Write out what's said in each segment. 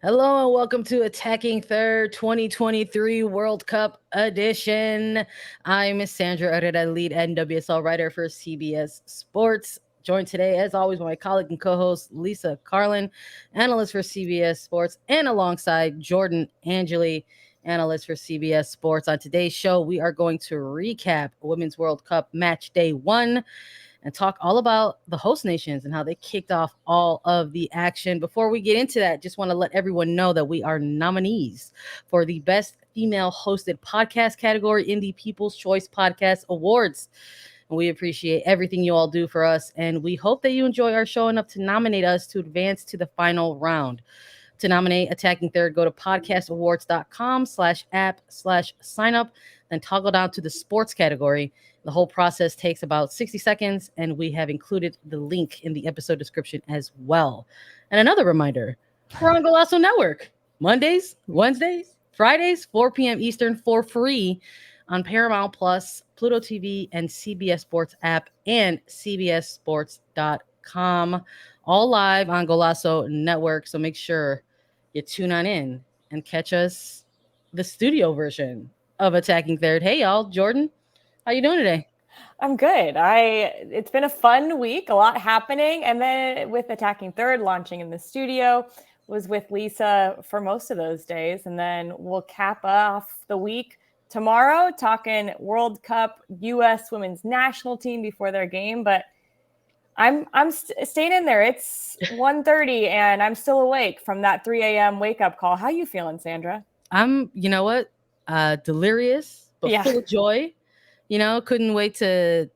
Hello and welcome to Attacking Third 2023 World Cup edition. I'm Miss Sandra Herrera, lead NWSL writer for CBS Sports. Joined today, as always, by my colleague and co-host Lisa Carlin, analyst for CBS Sports, and alongside Jordan Angeli, analyst for CBS Sports. On today's show, we are going to recap Women's World Cup Match Day 1 and talk all about the host nations and how they kicked off all of the action. Before we get into that, just want to let everyone know that we are nominees for the Best Female Hosted Podcast category in the People's Choice Podcast Awards. And we appreciate everything you all do for us, and we hope that you enjoy our show enough to nominate us to advance to the final round. To nominate Attacking Third, go to podcastawards.com/app/sign up, then toggle down to the sports category. The whole process takes about 60 seconds, and we have included the link in the episode description as well. And another reminder, we're on Golazo Network Mondays, Wednesdays, Fridays, 4 p.m. Eastern for free on Paramount Plus, Pluto TV, and CBS Sports app and cbssports.com. All live on Golazo Network, so make sure you tune on in and catch us the studio version of Attacking Third. Hey, y'all. Jordan, how you doing today? I'm good. It's been a fun week, a lot happening. And then with Attacking Third launching in the studio, was with Lisa for most of those days. And then we'll cap off the week tomorrow talking World Cup US women's national team before their game. But I'm staying in there. It's 1:30 and I'm still awake from that 3 a.m. wake up call. How you feeling, Sandra? You know what? Delirious, but full of joy. Couldn't wait to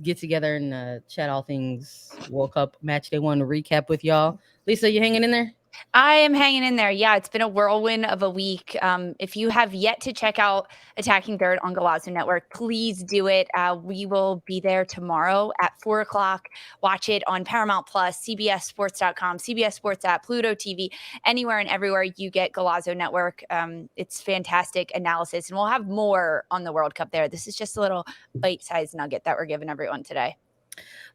get together and chat all things World Cup Match Day 1 recap with y'all. Lisa, you hanging in there? I am hanging in there. Yeah, it's been a whirlwind of a week. If you have yet to check out Attacking Third on Golazo Network, please do it. We will be there tomorrow at 4 o'clock. Watch it on Paramount Plus, CBSSports.com, CBS Sports app, Pluto TV, anywhere and everywhere you get Golazo Network. It's fantastic analysis, and we'll have more on the World Cup there. This is just a little bite-sized nugget that we're giving everyone today.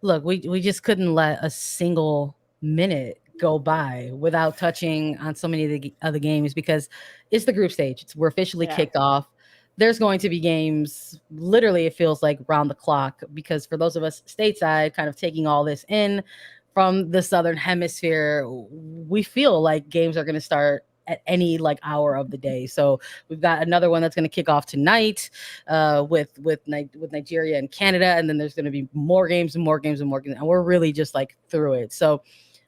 Look, we just couldn't let a single minute go by without touching on so many of the other games, because it's the group stage. We're officially kicked off. There's going to be games, literally, it feels like round the clock, because for those of us stateside kind of taking all this in from the Southern Hemisphere, we feel like games are going to start at any hour of the day. So we've got another one that's going to kick off tonight with Nigeria and Canada, and then there's going to be more games and more games and more games, and we're really just through it. So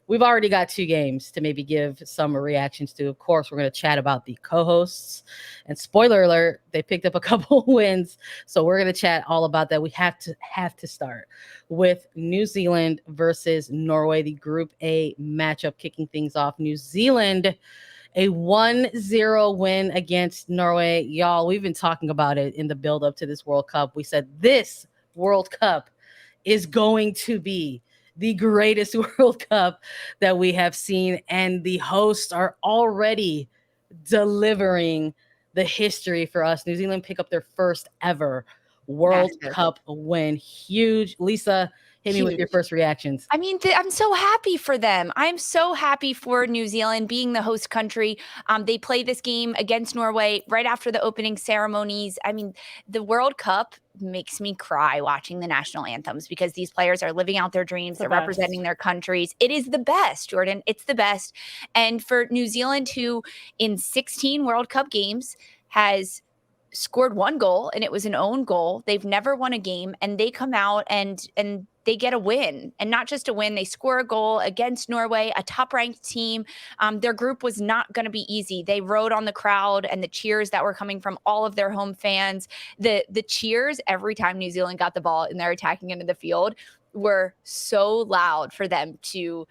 we've already got 2 games to maybe give some reactions to. Of course, we're going to chat about the co-hosts. And spoiler alert, they picked up a couple wins. So we're going to chat all about that. We have to start with New Zealand versus Norway, the Group A matchup kicking things off. New Zealand, a 1-0 win against Norway. Y'all, we've been talking about it in the build-up to this World Cup. We said this World Cup is going to be the greatest World Cup that we have seen, and the hosts are already delivering the history for us. New Zealand pick up their first ever World Cup win. Huge. Lisa, hit me with your first reactions. I mean, I'm so happy for them. I'm so happy for New Zealand being the host country. They play this game against Norway right after the opening ceremonies. I mean, the World Cup makes me cry watching the national anthems, because these players are living out their dreams. They're representing their countries. It is the best, Jordan. It's the best. And for New Zealand, who in 16 World Cup games has scored 1 goal, and it was an own goal. They've never won a game, and they come out and they get a win, and not just a win. They score a goal against Norway, a top-ranked team. Their group was not going to be easy. They rode on the crowd and the cheers that were coming from all of their home fans. The cheers every time New Zealand got the ball and they're attacking into the field were so loud for them to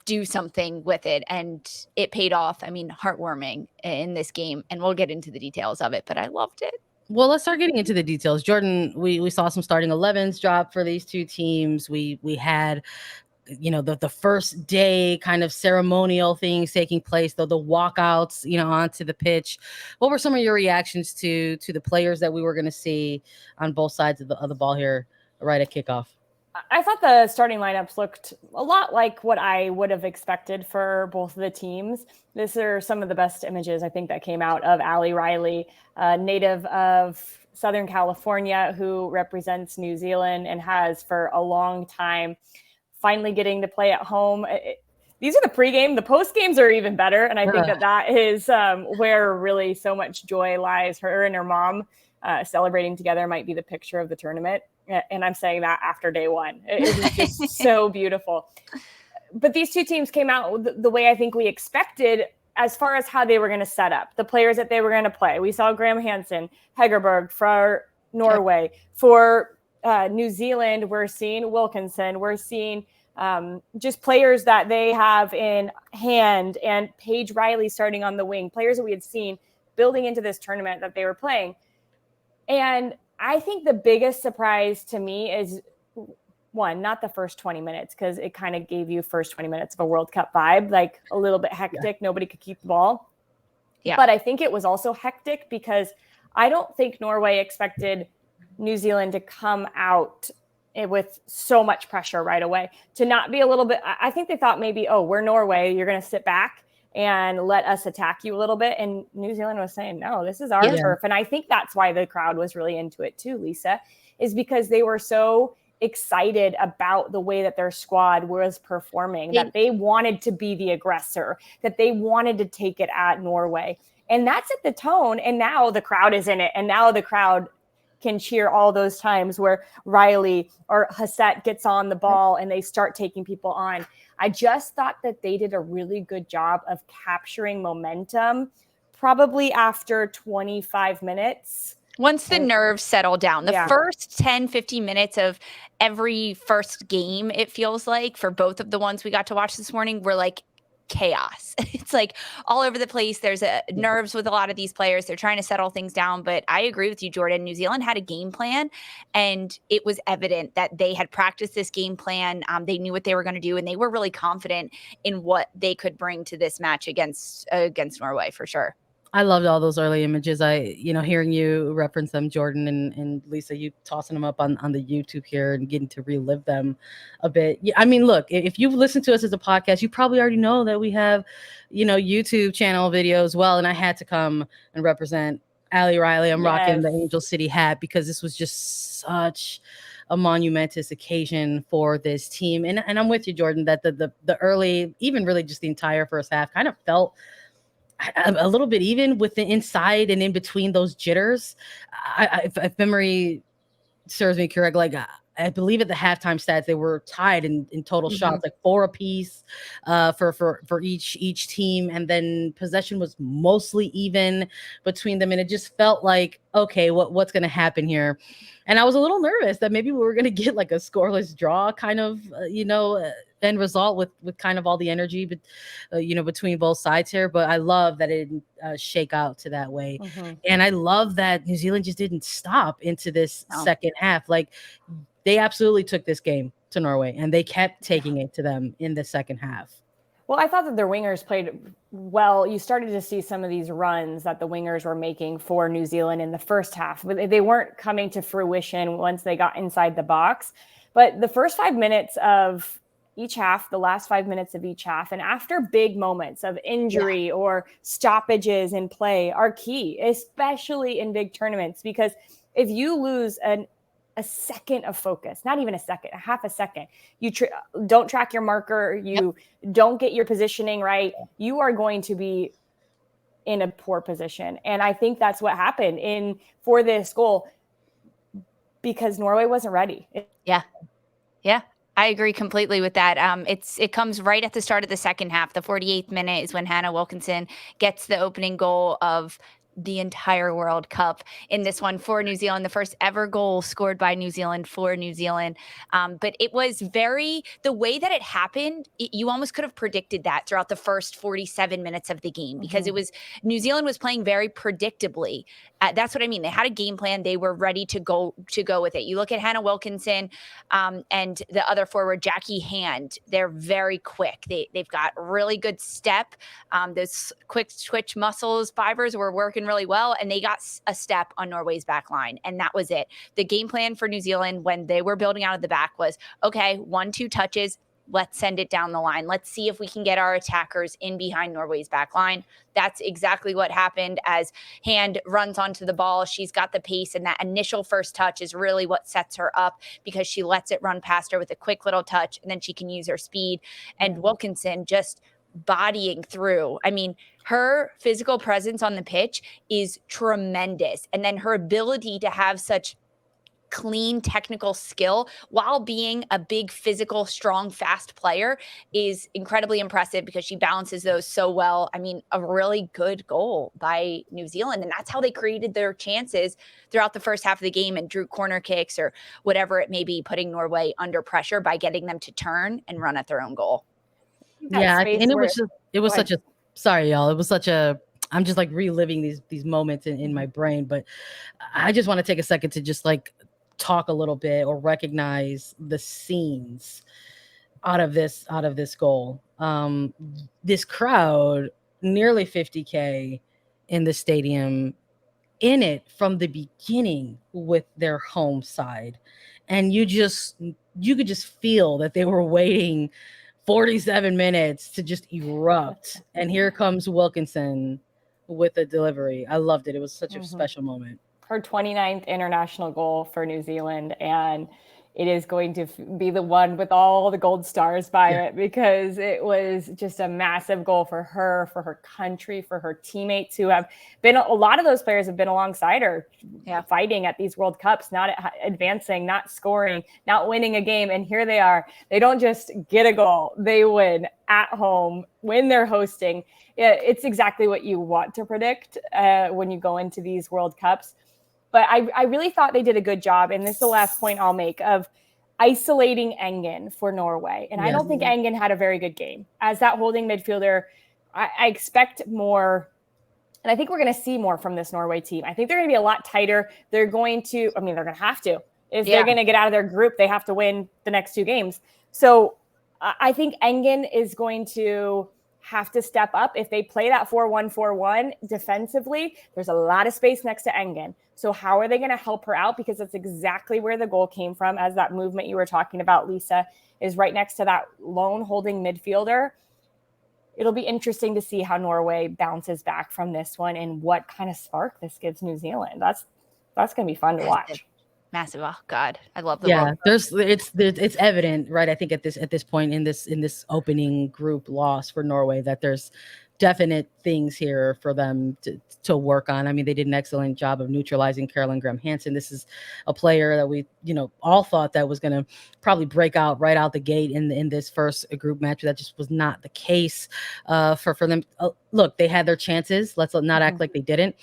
do something with it, and it paid off. I mean, heartwarming in this game, and we'll get into the details of it, but I loved it. Well, let's start getting into the details. Jordan, we saw some starting 11s drop for these 2 teams. We had the first day kind of ceremonial things taking place, the walkouts, onto the pitch. What were some of your reactions to the players that we were going to see on both sides of the ball here right at kickoff? I thought the starting lineups looked a lot like what I would have expected for both of the teams. These are some of the best images I think that came out of Ali Riley, native of Southern California, who represents New Zealand and has for a long time, finally getting to play at home. These are the pregame. The post games are even better. And I think that is where really so much joy lies. Her and her mom celebrating together might be the picture of the tournament. And I'm saying that after day one. It was just so beautiful. But these two teams came out the way I think we expected as far as how they were going to set up, the players that they were going to play. We saw Graham Hansen, Hegerberg for Norway. Yep. For New Zealand, we're seeing Wilkinson. We're seeing just players that they have in hand, and Paige Riley starting on the wing, players that we had seen building into this tournament that they were playing. And I think the biggest surprise to me is, one, not the first 20 minutes, because it kind of gave you first 20 minutes of a World Cup vibe, like a little bit hectic. Yeah. Nobody could keep the ball. Yeah. But I think it was also hectic because I don't think Norway expected New Zealand to come out with so much pressure right away, to not be a little bit. I think they thought maybe, oh, we're Norway, you're going to sit back and let us attack you a little bit. And New Zealand was saying, no, this is our turf. And I think that's why the crowd was really into it too, Lisa, is because they were so excited about the way that their squad was performing, that they wanted to be the aggressor, that they wanted to take it at Norway. And that set the tone. And now the crowd is in it. And now the crowd can cheer all those times where Riley or Hassett gets on the ball and they start taking people on. I just thought that they did a really good job of capturing momentum, probably after 25 minutes. Once the nerves settle down, the first 10, 15 minutes of every first game, it feels like, for both of the ones we got to watch this morning, were like chaos. It's like all over the place. There's nerves with a lot of these players. They're trying to settle things down. But I agree with you, Jordan. New Zealand had a game plan, and it was evident that they had practiced this game plan. They knew what they were going to do, and they were really confident in what they could bring to this match against Norway, for sure. I loved all those early images. Hearing you reference them, Jordan and Lisa, you tossing them up on the YouTube here and getting to relive them a bit. I mean, look, if you've listened to us as a podcast, you probably already know that we have, YouTube channel video as well. And I had to come and represent Ali Riley. I'm rocking the Angel City hat because this was just such a monumentous occasion for this team. And I'm with you, Jordan, that the early, even really just the entire first half kind of felt a little bit even with the inside and in between those jitters. If memory serves me correct, I believe at the halftime stats, they were tied in total shots, like 4 apiece for each team. And then possession was mostly even between them. And it just felt like, okay, what's going to happen here? And I was a little nervous that maybe we were going to get like a scoreless draw kind of, end result with kind of all the energy, but between both sides here. But I love that it didn't shake out to that way. And I love that New Zealand just didn't stop into this second half. Like, they absolutely took this game to Norway, and they kept taking it to them in the second half. Well, I thought that their wingers played well. You started to see some of these runs that the wingers were making for New Zealand in the first half, but they weren't coming to fruition once they got inside the box. But the first 5 minutes of each half, the last 5 minutes of each half, and after big moments of injury or stoppages in play are key, especially in big tournaments, because if you lose a second of focus, not even a second, a half a second, you don't track your marker, you don't get your positioning right, you are going to be in a poor position. And I think that's what happened for this goal, because Norway wasn't ready. Yeah. I agree completely with that. It comes right at the start of the second half. The 48th minute is when Hannah Wilkinson gets the opening goal of the entire World Cup in this one for New Zealand, the first ever goal scored by New Zealand for New Zealand. But it was the way that it happened, you almost could have predicted that throughout the first 47 minutes of the game, because New Zealand was playing very predictably. That's what I mean. They had a game plan. They were ready to go with it. You look at Hannah Wilkinson and the other forward, Jackie Hand. They're very quick. They've got really good step. Those quick twitch muscles, fibers were working really well, and they got a step on Norway's back line, and that was it. The game plan for New Zealand when they were building out of the back was, okay, 1-2 touches, let's send it down the line. Let's see if we can get our attackers in behind Norway's back line. That's exactly what happened. As Hand runs onto the ball, she's got the pace, and that initial first touch is really what sets her up because she lets it run past her with a quick little touch, and then she can use her speed. And Wilkinson just bodying through. I mean, her physical presence on the pitch is tremendous. And then her ability to have such clean technical skill while being a big physical, strong, fast player is incredibly impressive because she balances those so well. I mean, a really good goal by New Zealand. And that's how they created their chances throughout the first half of the game and drew corner kicks or whatever it may be, putting Norway under pressure by getting them to turn and run at their own goal. Yeah, and it was such a sorry, y'all. It was such a I'm just like reliving these moments in my brain, but I just want to take a second to just like talk a little bit or recognize the scenes out of this goal. This crowd, nearly 50K in the stadium, in it from the beginning with their home side, and you could just feel that they were waiting 47 minutes to just erupt. And here comes Wilkinson with a delivery. I loved it. It was such a special moment. Her 29th international goal for New Zealand, and it is going to be the one with all the gold stars by it because it was just a massive goal for her country, for her teammates who have been, a lot of those players have been alongside her fighting at these World Cups, not advancing, not scoring, not winning a game. And here they are. They don't just get a goal. They win at home when they're hosting. It's exactly what you want to predict when you go into these World Cups. But I really thought they did a good job, and this is the last point I'll make, of isolating Engen for Norway. And I don't think Engen had a very good game. As that holding midfielder, I expect more, and I think we're going to see more from this Norway team. I think they're going to be a lot tighter. They're going to have to. If they're going to get out of their group, they have to win the next 2 games. So I think Engen is going to have to step up. If they play that 4-1-4-1 defensively, there's a lot of space next to Engen. So how are they going to help her out? Because that's exactly where the goal came from, as that movement you were talking about, Lisa, is right next to that lone holding midfielder. It'll be interesting to see how Norway bounces back from this one and what kind of spark this gives New Zealand. That's going to be fun to watch. Massive. Oh God, I love the World Cup. It's evident, right? I think at this point in this opening group loss for Norway that there's definite things here for them to work on. I mean, they did an excellent job of neutralizing Carolyn Graham-Hansen. This is a player that we, all thought that was going to probably break out right out the gate in this first group match. That just was not the case for them. Look, they had their chances. Let's not act like they didn't.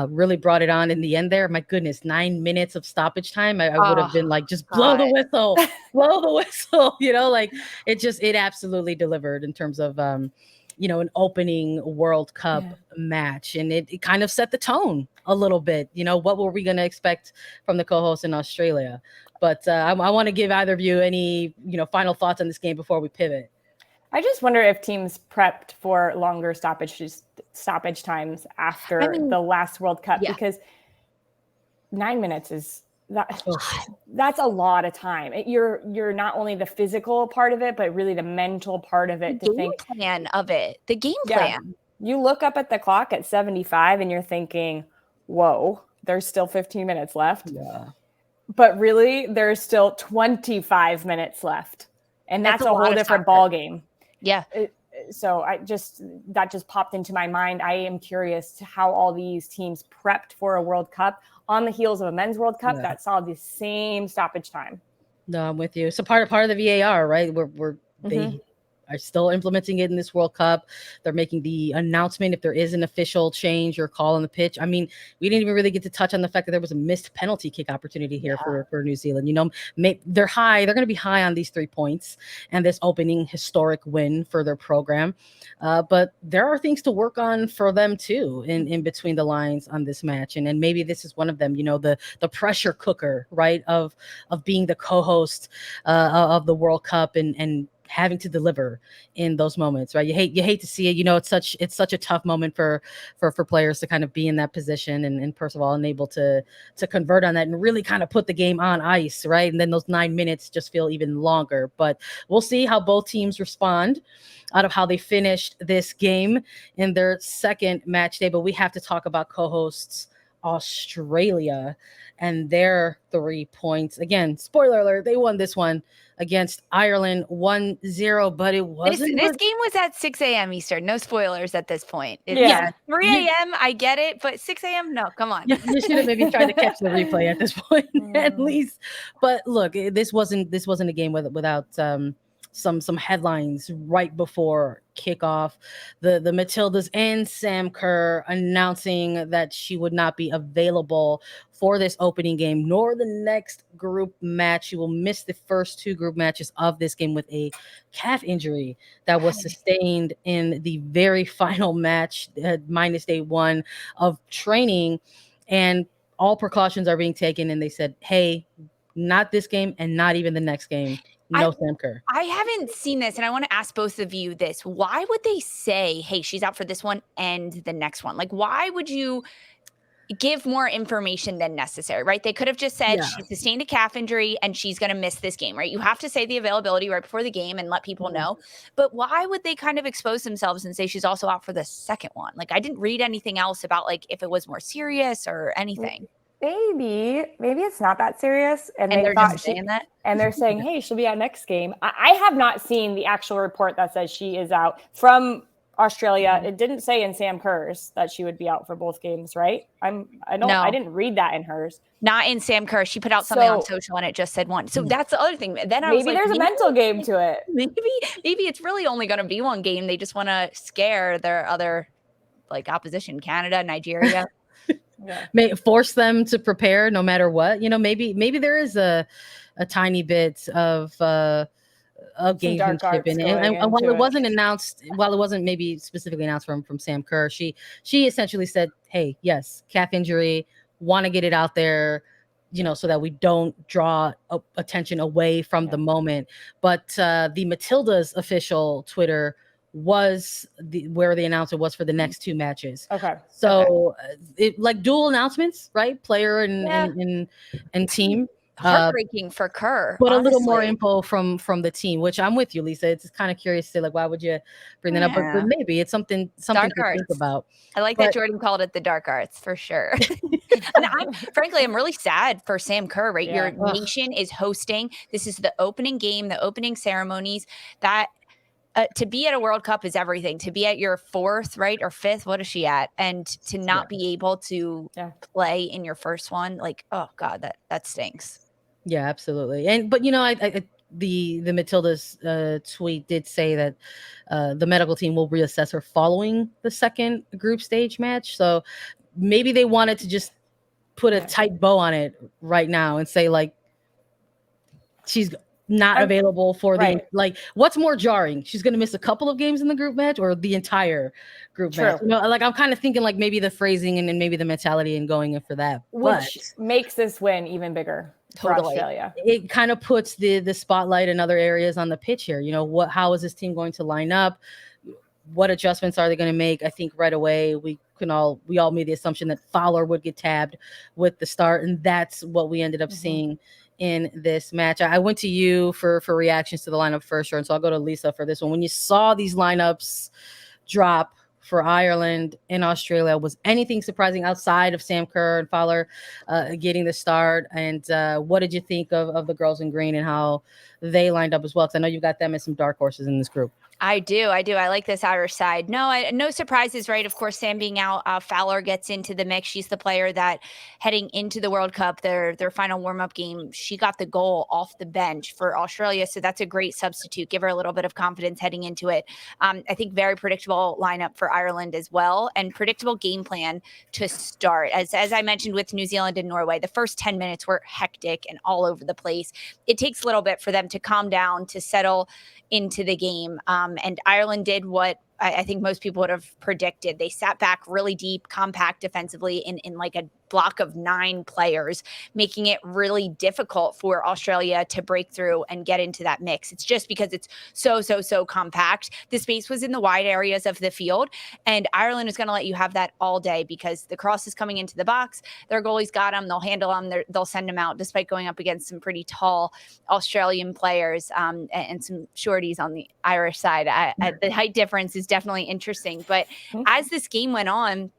Really brought it on in the end there. My goodness, 9 minutes of stoppage time. I would have been like, just blow the whistle, blow the whistle. It absolutely delivered in terms of an opening World Cup match. And it kind of set the tone a little bit. What were we going to expect from the co-host in Australia? But I want to give either of you any, final thoughts on this game before we pivot. I just wonder if teams prepped for longer stoppage times after the last World Cup, because 9 minutes is that's a lot of time. You're not only the physical part of it, but really the mental part of it. The game plan. You look up at the clock at 75 and you're thinking, whoa, there's still 15 minutes left. Yeah. But really, there's still 25 minutes left. And that's a whole different ball game. Yeah. So that just popped into my mind. I am curious to how all these teams prepped for a World Cup on the heels of a men's World Cup that saw the same stoppage time. No, I'm with you. So part of the VAR, right? Where are still implementing it in this World Cup. They're making the announcement if there is an official change or call on the pitch. I mean, we didn't even really get to touch on the fact that there was a missed penalty kick opportunity here for New Zealand. They're high. They're going to be high on these 3 points and this opening historic win for their program. But there are things to work on for them too in between the lines on this match. And maybe this is one of them, the pressure cooker, right, of being the co-host of the World Cup and having to deliver in those moments, right? You hate to see it. It's such a tough moment for players to kind of be in that position and first of all, unable to convert on that and really kind of put the game on ice, right? And then those 9 minutes just feel even longer. But we'll see how both teams respond out of how they finished this game in their second match day. But we have to talk about co-hosts Australia and their 3 points. Again, spoiler alert, they won this one against Ireland 1-0, but it wasn't. This game was at 6 a.m. Eastern. No spoilers at this point. 3 a.m. I get it, but 6 a.m. No, come on. You should have maybe tried to catch the replay at this point at least. But look, this wasn't a game without some headlines right before kickoff. The Matildas and Sam Kerr announcing that she would not be available for this opening game nor the next group match. She will miss the first 2 group matches of this game with a calf injury that was sustained in the very final match, minus day 1 of training, and all precautions are being taken. And they said, hey, not this game and not even the next game. No Sam Kerr. I haven't seen this, and I want to ask both of you this. Why would they say, hey, she's out for this one and the next one? Like, why would you give more information than necessary, right? They could have just said she sustained a calf injury and she's going to miss this game, right? You have to say the availability right before the game and let people know. But why would they kind of expose themselves and say she's also out for the second one? Like, I didn't read anything else about like if it was more serious or anything. Maybe it's not that serious, and they're just saying that, and they're saying, "Hey, she'll be out next game." I have not seen the actual report that says she is out from Australia. It didn't say in Sam Kerr's that she would be out for both games, right? I didn't read that in hers. Not in Sam Kerr. She put out something on social and it just said one. So that's the other thing. Then I was like, there's a mental game to it. Maybe it's really only going to be one game. They just want to scare their other like opposition, Canada, Nigeria. May force them to prepare no matter what. Maybe there is a tiny bit of gamesmanship in it. And while it wasn't announced, while it wasn't maybe specifically announced from Sam Kerr, she essentially said, hey, yes, calf injury, want to get it out there, so that we don't draw attention away from the moment. But the Matildas official Twitter was where the announcer was for the next 2 matches. Okay. So it like dual announcements, right? Player and team. Heartbreaking for Kerr, but honestly. A little more info from the team, which I'm with you, Lisa. It's kind of curious to like, why would you bring that up? But maybe it's something to think about. I like that Jordan called it the dark arts for sure. And I'm really sad for Sam Kerr, right? Yeah. Your nation is hosting. This is the opening game, the opening ceremonies. That to be at a World Cup is everything. To be at your 4th, right, or 5th, what is she at? And to not be able to play in your first one, like, oh God, that stinks. Yeah, absolutely. But the Matildas tweet did say that the medical team will reassess her following the second group stage match. So maybe they wanted to just put a tight bow on it right now and say like she's not available for like what's more jarring? She's going to miss a couple of games in the group match or the entire group match. Like I'm kind of thinking like maybe the phrasing and then maybe the mentality and going in for that, which makes this win even bigger. Totally. For Australia. It kind of puts the spotlight in other areas on the pitch here. How is this team going to line up? What adjustments are they going to make? I think right away we all made the assumption that Fowler would get tabbed with the start, and that's what we ended up seeing in this match. I went to you for reactions to the lineup first, and so I'll go to Lisa for this one. When you saw these lineups drop for Ireland and Australia, was anything surprising outside of Sam Kerr and Fowler getting the start? And what did you think of the girls in green and how they lined up as well? Because I know you've got them as some dark horses in this group. I do. I like this Irish side. No surprises, right? Of course, Sam being out, Fowler gets into the mix. She's the player that heading into the World Cup, their final warm-up game, she got the goal off the bench for Australia. So that's a great substitute. Give her a little bit of confidence heading into it. I think very predictable lineup for Ireland as well, and predictable game plan to start. As I mentioned with New Zealand and Norway, the first 10 minutes were hectic and all over the place. It takes a little bit for them to calm down, to settle into the game. And Ireland did what I think most people would have predicted. They sat back really deep, compact defensively in like a block of 9 players, making it really difficult for Australia to break through and get into that mix. It's just because it's so compact. The space was in the wide areas of the field, and Ireland is going to let you have that all day because the cross is coming into the box. Their goalie's got them. They'll handle them. They'll send them out despite going up against some pretty tall Australian players and some shorties on the Irish side. The height difference is definitely interesting. But as this game went on,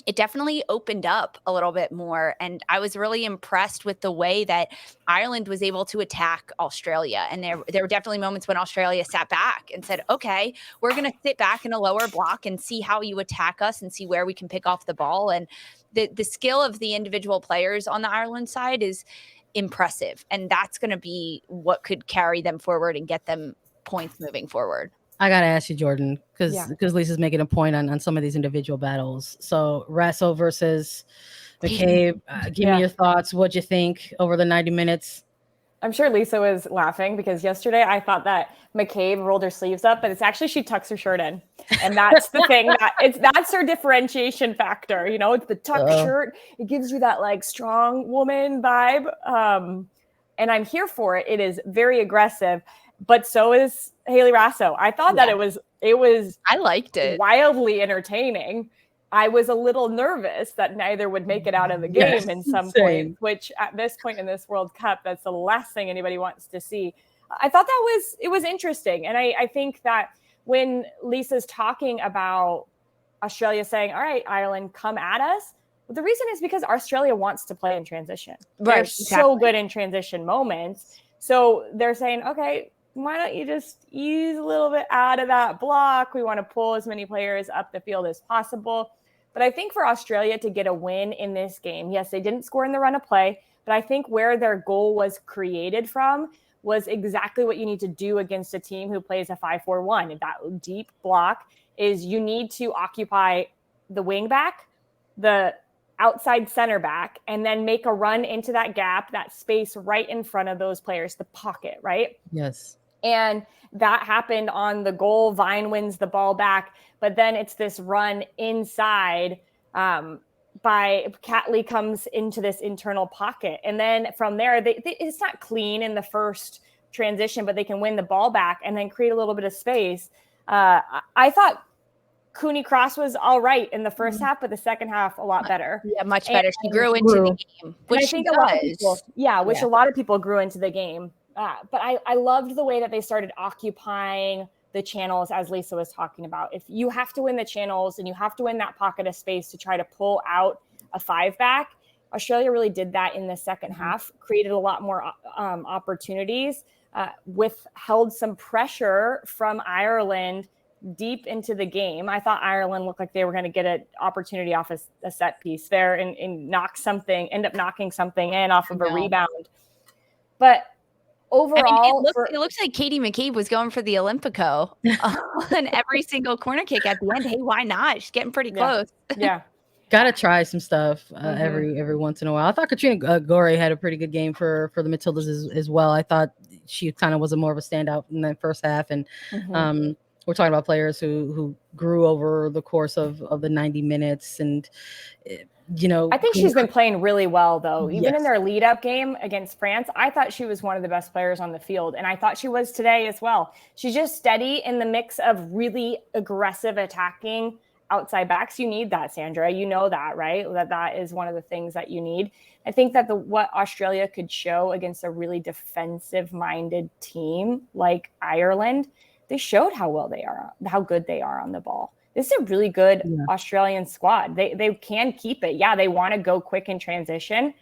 it definitely opened up a little bit more. And I was really impressed with the way that Ireland was able to attack Australia. And there were definitely moments when Australia sat back and said, okay, we're going to sit back in a lower block and see how you attack us and see where we can pick off the ball. And the skill of the individual players on the Ireland side is impressive. And that's going to be what could carry them forward and get them points moving forward. I gotta ask you, Jordan, because Lisa's making a point on some of these individual battles. So Rasso versus McCabe, give me your thoughts. What'd you think over the 90 minutes? I'm sure Lisa was laughing because yesterday I thought that McCabe rolled her sleeves up, but it's actually she tucks her shirt in. And that's the thing that's her differentiation factor. You know, it's the tuck shirt. It gives you that like strong woman vibe. And I'm here for it. It is very aggressive, but so is Haley Rasso. I thought that it was I liked it. Wildly entertaining. I was a little nervous that neither would make it out of the game in some point, which at this point in this World Cup, that's the last thing anybody wants to see. I thought it was interesting. And I think that when Lisa's talking about Australia saying, all right, Ireland, come at us. Well, the reason is because Australia wants to play in transition. Right, they're so good in transition moments. So they're saying, okay, why don't you just ease a little bit out of that block? We want to pull as many players up the field as possible. But I think for Australia to get a win in this game, yes, they didn't score in the run of play, but I think where their goal was created from was exactly what you need to do against a team who plays a 5-4-1. That deep block is you need to occupy the wing back, the outside center back, and then make a run into that gap, that space right in front of those players, the pocket, right? Yes. And that happened on the goal. Vine wins the ball back, but then it's this run inside by Catley comes into this internal pocket. And then from there, it's not clean in the first transition, but they can win the ball back and then create a little bit of space. I thought Cooney Cross was all right in the first half, but the second half a lot better. Yeah, much better. She grew into the game, which I think a lot of people, a lot of people grew into the game. But I loved the way that they started occupying the channels, as Lisa was talking about. If you have to win the channels and you have to win that pocket of space to try to pull out a 5-back, Australia really did that in the second half, created a lot more opportunities, withheld some pressure from Ireland deep into the game. I thought Ireland looked like they were going to get an opportunity off a set piece there and end up knocking something in off of a rebound. But overall, it looks like Katie McCabe was going for the Olympico on every single corner kick at the end. Hey, why not? She's getting pretty close. Yeah. Gotta try some stuff every once in a while. I thought Katrina Gore had a pretty good game for the Matildas as well. I thought she kind of was more of a standout in the first half. And we're talking about players who grew over the course of the 90 minutes. And, I think she's been playing really well, though. Even in their lead-up game against France, I thought she was one of the best players on the field. And I thought she was today as well. She's just steady in the mix of really aggressive attacking outside backs. You need that, Sandra. You know that, right? That is one of the things that you need. I think that what Australia could show against a really defensive-minded team like Ireland, they showed how well they are, how good they are on the ball. This is a really good Australian squad. They can keep it. Yeah, they want to go quick in transition,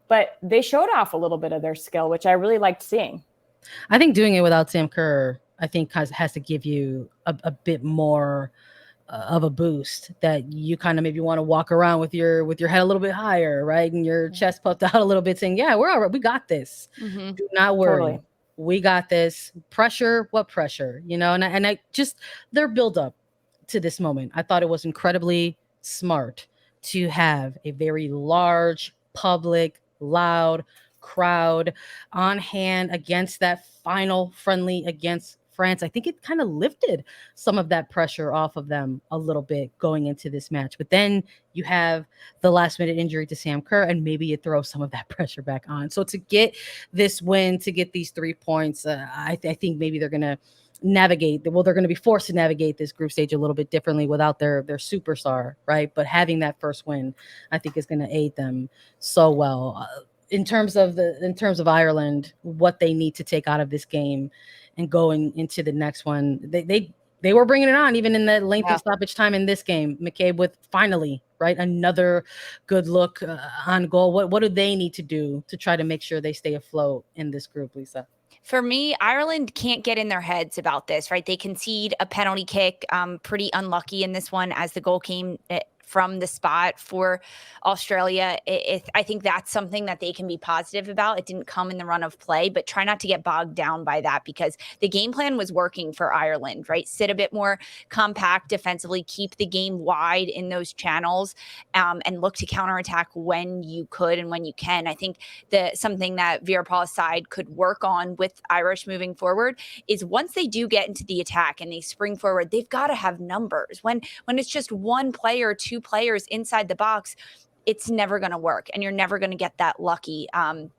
but they showed off a little bit of their skill, which I really liked seeing. I think doing it without Sam Kerr I think has to give you a bit more of a boost, that you kind of maybe want to walk around with your head a little bit higher, right? And your chest puffed out a little bit, saying, yeah, we're all right. We got this. Mm-hmm. Do not worry. Totally. We got this. Pressure, what pressure? You know, and I just, their build up to this moment, I thought it was incredibly smart to have a very large, public, loud crowd on hand against that final friendly against France. I think it kind of lifted some of that pressure off of them a little bit going into this match. But then you have the last minute injury to Sam Kerr, and maybe it throws some of that pressure back on. So to get this win, to get these 3 points, I think maybe they're going to navigate. Well, they're going to be forced to navigate this group stage a little bit differently without their superstar, right? But having that first win, I think, is going to aid them so well. In terms of Ireland, what they need to take out of this game and going into the next one, they were bringing it on even in the lengthy stoppage time in this game. McCabe with finally, right, another good look on goal. What do they need to do to try to make sure they stay afloat in this group, Lisa? For me, Ireland can't get in their heads about this, right? They concede a penalty kick, pretty unlucky in this one as the goal came from the spot for Australia. I think that's something that they can be positive about. It didn't come in the run of play, but try not to get bogged down by that, because the game plan was working for Ireland, right? Sit a bit more compact defensively, keep the game wide in those channels, and look to counterattack when you could and when you can. I think something that Veerpal's side could work on with Irish moving forward is once they do get into the attack and they spring forward, they've got to have numbers. When it's just one player, two players inside the box, it's never going to work, and you're never going to get that lucky. And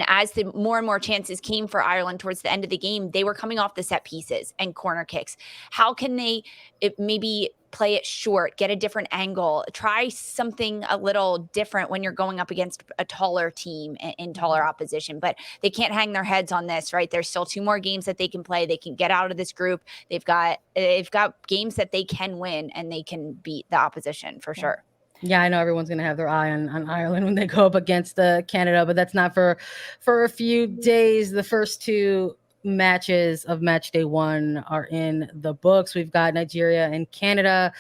as the more and more chances came for Ireland towards the end of the game, they were coming off the set pieces and corner kicks. How can they maybe play it short, get a different angle, try something a little different when you're going up against a taller team in taller opposition? But they can't hang their heads on this, right? There's still 2 more games that they can play. They can get out of this group. They've got games that they can win, and they can beat the opposition for sure. Yeah, I know everyone's going to have their eye on Ireland when they go up against Canada, but that's not for a few days. The first 2 matches of match day 1 are in the books. We've got Nigeria and Canada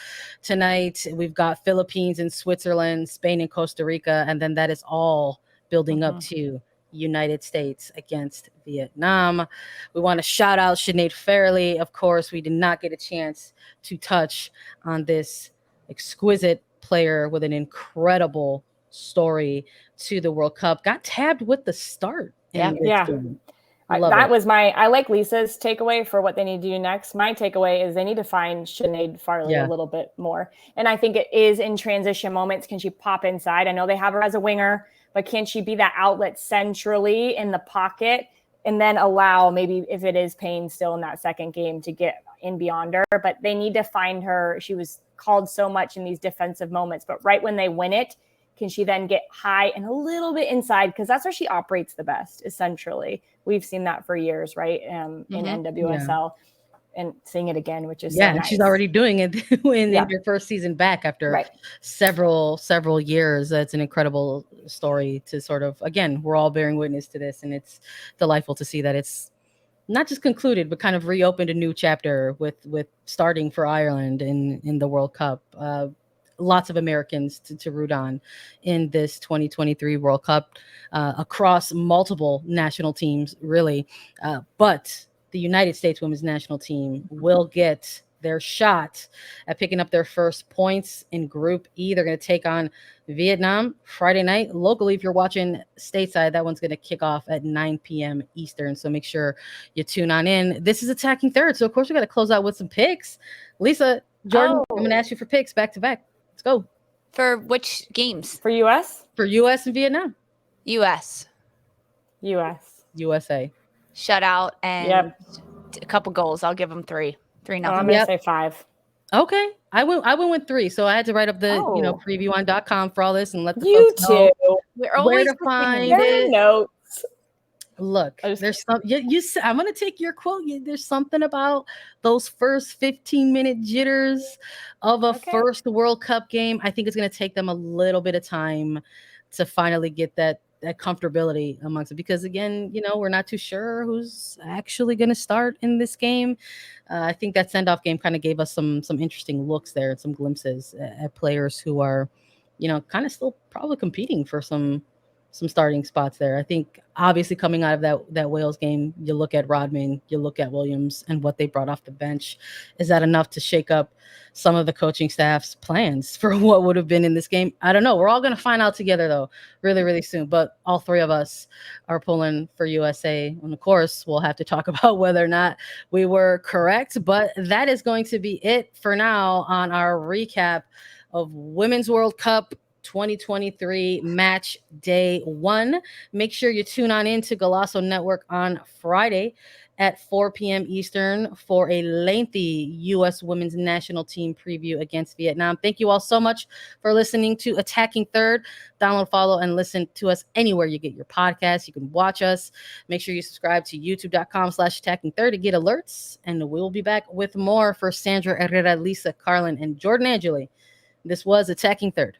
tonight. We've got Philippines and Switzerland, Spain and Costa Rica, and then that is all building up to United States against Vietnam. We want to shout out Sinead Fairley. Of course, we did not get a chance to touch on this exquisite player with an incredible story to the World Cup. Got tabbed with the start. Yeah. I like Lisa's takeaway for what they need to do next. My takeaway is they need to find Sinead Farley a little bit more. And I think it is in transition moments. Can she pop inside? I know they have her as a winger, but can she be that outlet centrally in the pocket and then allow, maybe if it is Payne still in that second game, to get in beyond her? But they need to find her. She was called so much in these defensive moments, but right when they win it, can she then get high and a little bit inside? Because that's where she operates the best, essentially. We've seen that for years, right? In NWSL. And seeing it again, which is so nice. She's already doing it in her first season back after several years. That's an incredible story to sort of, again, we're all bearing witness to this, and it's delightful to see that it's not just concluded, but kind of reopened a new chapter with starting for Ireland in the World Cup. Lots of Americans to root on in this 2023 World Cup across multiple national teams, really. But the United States women's national team will get their shot at picking up their first points in Group E. They're going to take on Vietnam Friday night. Locally, if you're watching stateside, that one's going to kick off at 9 p.m. Eastern. So make sure you tune on in. This is Attacking Third. So, of course, we got to close out with some picks. Lisa, Jordan, I'm going to ask you for picks back to back. Let's go. For which games? For U.S.? For U.S. and Vietnam. U.S. USA. Shutout and a couple goals. I'll give them 3. 3-0. I'm going to say 5. Okay. I went with 3. So I had to write up the previewon.com for all this and let the folks know We're always where to find it. Notes. Look, there's some. I'm going to take your quote. There's something about those first 15-minute jitters of a first World Cup game. I think it's going to take them a little bit of time to finally get that that comfortability amongst it, because again, we're not too sure who's actually going to start in this game. I think that send-off game kind of gave us some interesting looks there and some glimpses at players who are, kind of still probably competing for some starting spots there. I think obviously coming out of that Wales game, you look at Rodman, you look at Williams and what they brought off the bench. Is that enough to shake up some of the coaching staff's plans for what would have been in this game? I don't know. We're all going to find out together though, really, really soon. But all three of us are pulling for USA. And of course, we'll have to talk about whether or not we were correct. But that is going to be it for now on our recap of Women's World Cup 2023 match day 1. Make sure you tune on into Golazo Network on Friday at 4 p.m. Eastern for a lengthy U.S. women's national team preview against Vietnam. Thank you all so much for listening to Attacking Third. Download, follow, and listen to us anywhere you get your podcasts. You can watch us. Make sure you subscribe to youtube.com/Attacking Third to get alerts. And we'll be back with more for Sandra Herrera, Lisa, Carlin, and Jordan Angeli. This was Attacking Third.